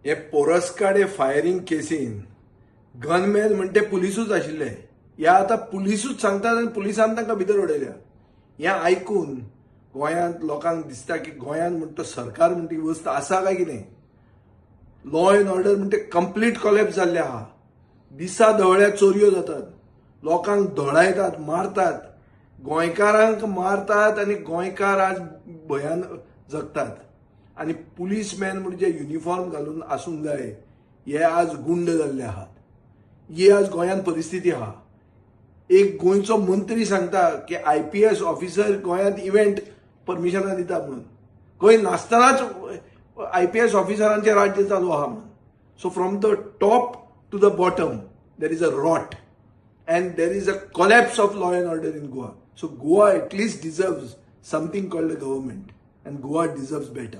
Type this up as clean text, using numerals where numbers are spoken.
हे पोरसकाडे firing casein gunman म्हणते पुलिसूच आशिल्ले. ह्या आता पुलिसूच सांगतात आनी पुलिसान तांकां भितर उडयल्या. हें आयकून गोंयांत लोकांक दिसता की गोंयांत म्हणटा सरकार म्हणटी वस्त आसा काय कितें. लॉ अँड ऑर्डर म्हणटे कंप्लीट कॉलेप्स जाल्ले आहा. दिसा ढवळ्या चोरयो जातात, लोकांक धडायतात, मारतात, गोंयकारांक मारतात आनी गोंयकार आज भंयान जगतात. आनी पुलीसमॅन म्हणजे युनिफॉर्म घालून आसूंक जाय हे आज गुंड जाल्ले आहात. ही आज गोंयांत परिस्थिती आहा. एक गोंयचो मंत्री सांगता की IPS ऑफिसर गोंयांत इव्हेंट परमिशनां दिता म्हणून. गोंय नासतनाच IPS ऑफिसरांचे राज्य चालू आहा म्हणून. So from the top to the bottom there is a rot and there is a collapse of law and order in Goa. So Goa at least deserves something called a government, and Goa deserves better.